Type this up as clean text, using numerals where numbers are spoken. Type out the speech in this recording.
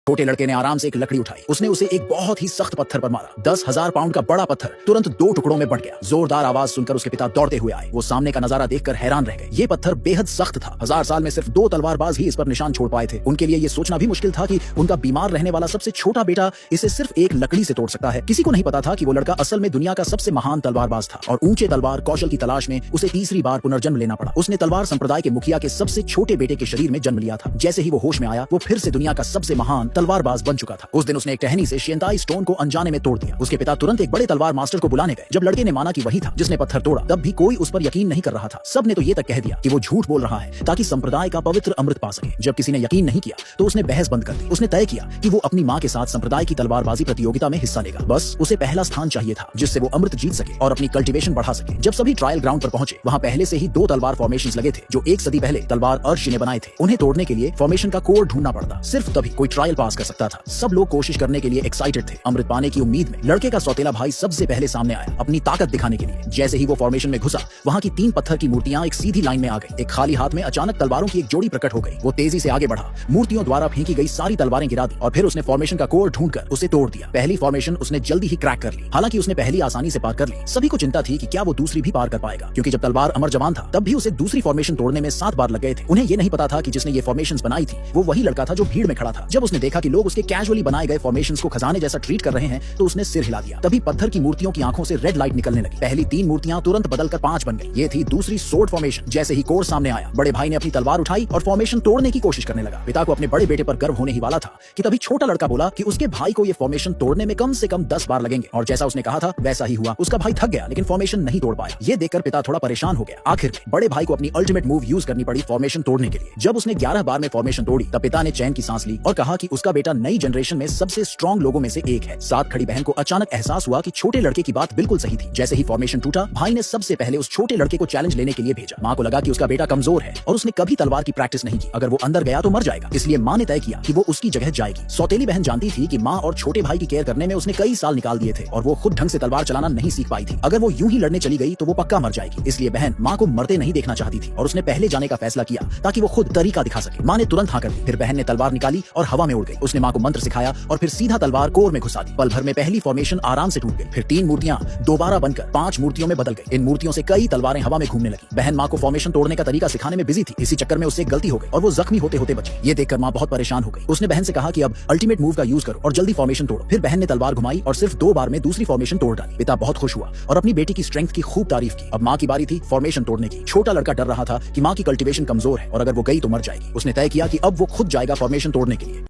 छोटे लड़के ने आराम से एक लकड़ी उठाई। उसने उसे एक बहुत ही सख्त पत्थर पर मारा। 10,000 पाउंड का बड़ा पत्थर तुरंत 2 टुकड़ों में बढ़ गया। जोरदार आवाज सुनकर उसके पिता दौड़ते हुए आए। वो सामने का नजारा देखकर हैरान रह गए। ये पत्थर बेहद सख्त था। 1000 साल में सिर्फ 2 तलवारबाज ही इस पर निशान छोड़ पाए थे। उनके लिए ये सोचना भी मुश्किल था कि उनका बीमार रहने वाला सबसे छोटा बेटा इसे सिर्फ एक लकड़ी से तोड़ सकता है। किसी को नहीं पता था कि वो लड़का असल में दुनिया का सबसे महान तलवारबाज था और ऊंचे तलवार कौशल की तलाश में उसे तीसरी बार पुनर्जन्म लेना पड़ा। उसने तलवार संप्रदाय के मुखिया के सबसे छोटे बेटे के शरीर में जन्म लिया था। जैसे ही वो होश में आया, वो फिर से दुनिया का सबसे महान तलवारबाज बन चुका था। उस दिन उसने एक टहनी से शियंताई स्टोन को अनजाने में तोड़ दिया। उसके पिता तुरंत एक बड़े तलवार मास्टर को बुलाने गए। जब लड़के ने माना कि वही था जिसने पत्थर तोड़ा, तब भी कोई उस पर यकीन नहीं कर रहा था। सब ने तो ये तक कह दिया कि वो झूठ बोल रहा है ताकि संप्रदाय का पवित्र अमृत पा सके। जब किसी ने यकीन नहीं किया तो उसने बहस बंद कर दी। उसने तय किया कि वो अपनी मां के साथ संप्रदाय की तलवारबाजी प्रतियोगिता में हिस्सा लेगा। बस उसे पहला स्थान चाहिए था जिससे वो अमृत जीत सके और अपनी कल्टीवेशन बढ़ा सके। जब सभी ट्रायल ग्राउंड पर पहुंचे, वहां पहले से ही 2 तलवार फॉर्मेशंस लगे थे जो 1 सदी पहले तलवार अर्श ने बनाए थे। उन्हें तोड़ने के लिए फॉर्मेशन का कोड ढूंढना पड़ता। सिर्फ तभी कोई ट्रायल पास कर सकता था। सब लोग कोशिश करने के लिए एक्साइटेड थे। अमृत पाने की उम्मीद में लड़के का सौतेला भाई सबसे पहले सामने आया, अपनी ताकत दिखाने के लिए। जैसे ही वो फॉर्मेशन में घुसा, वहां की 3 पत्थर की मूर्तियां एक सीधी लाइन में आ गई। एक खाली हाथ में अचानक तलवारों की एक जोड़ी प्रकट हो गई। वो तेजी से आगे बढ़ा, मूर्तियों द्वारा फेंकी गई सारी तलवारें गिरा दी और फिर उसने फॉर्मेशन का कोड ढूंढकर उसे तोड़ दिया। पहली फॉर्मेशन उसने जल्दी ही क्रैक कर ली। हालांकि उसने पहली आसानी से पार कर ली। सभी को चिंता थी कि क्या वो दूसरी भी पार कर पाएगा, क्योंकि जब तलवार अमर जवान था तब भी उसे दूसरी फॉर्मेशन तोड़ने में 7 बार लग गए थे। उन्हें ये नहीं पता था कि जिसने ये फॉर्मेशंस बनाई थी वो वही लड़का था जो भीड़ में खड़ा था। जब उसने देखा कि लोग उसके कैजुअली बनाए गए फॉर्मेशंस को खजाने जैसा ट्रीट कर रहे हैं तो उसने सिर हिला दिया। तभी पत्थर की मूर्तियों की आंखों से रेड लाइट निकलने लगी। पहली 3 मूर्तियां तुरंत बदलकर 5 बन गई। ये थी दूसरी सोर्ड फॉर्मेशन। जैसे ही कोड सामने आया, बड़े भाई ने अपनी तलवार उठाई और फॉर्मेशन तोड़ने की कोशिश करने लगा। पिता को अपने बड़े बेटे पर गर्व होने ही वाला था कि तभी छोटा लड़का बोला कि उसके भाई को ये फॉर्मेशन तोड़ने में कम से कम 10 बार लगेंगे। और जैसा उसने कहा था वैसा ही हुआ। उसका भाई थक गया लेकिन फॉर्मेशन नहीं तोड़ पाया। ये देखकर पिता थोड़ा परेशान हो गया। आखिर में बड़े भाई को अपनी अल्टीमेट मूव यूज करनी पड़ी फॉर्मेशन तोड़ने के लिए। जब उसने 11 बार में फॉर्मेशन तोड़ी, तब पिता ने चैन की सांस ली और कहा कि उसका बेटा नई जनरेशन में सबसे स्ट्रॉन्ग लोगों में से एक है। साथ खड़ी बहन को अचानक एहसास हुआ कि छोटे लड़के की बात बिल्कुल सही थी। जैसे ही फॉर्मेशन टूटा, भाई ने सबसे पहले उस छोटे लड़के को चैलेंज लेने के लिए भेजा। मां को लगा कि उसका बेटा कमजोर है और उसने कभी तलवार की प्रैक्टिस नहीं की। अगर वो अंदर गया तो मर जाएगा, इसलिए मां ने तय किया कि वो उसकी जगह जाएगी। सौतेली बहन जानती थी कि मां और छोटे भाई की केयर करने में उसने कई साल निकाल दिए थे और वो खुद ढंग से तलवार चलाना नहीं सीख पाई थी। अगर वो यूं ही लड़ने चली गई तो वो पक्का मर जाएगी। इसलिए बहन मां को मरते नहीं देखना चाहती थी और उसने पहले जाने का फैसला किया ताकि वो खुद तरीका दिखा सके। मां ने तुरंत हाँ कर दी। फिर बहन ने तलवार निकाली और हवा में उड़ गई। उसने मां को मंत्र सिखाया और फिर सीधा तलवार कोर में घुसा दी। पल भर में पहली फॉर्मेशन आराम से टूट गई। फिर 3 मूर्तियां दोबारा बनकर 5 मूर्तियों में बदल गई। इन मूर्तियों से कई तलवारें हवा में घूमने लगी। बहन मां को फॉर्मेशन तोड़ने का तरीका सिखाने में बिजी थी। इसी चक्कर में उससे गलती हो गई और वो जख्मी होते होते बची। ये देखकर मां बहुत परेशान हो गई। उसने बहन से कहा कि अब अल्टीमेट मूव का यूज करो और जल्दी फॉर्मेशन तोड़ो। फिर बहन ने तलवार घुमाई और सिर्फ 2 बार में दूसरी फॉर्मेशन तोड़ डाली। पिता बहुत खुश हुआ और अपनी बेटी की स्ट्रेंथ की खूब तारीफ की। अब मां की बारी थी फॉर्मेशन तोड़ने की। छोटा लड़का डर रहा था कि मां की कल्टीवेशन कमजोर है और अगर वो गई तो मर जाएगी। उसने तय किया कि अब वो खुद जाएगा फॉर्मेशन तोड़ने के लिए।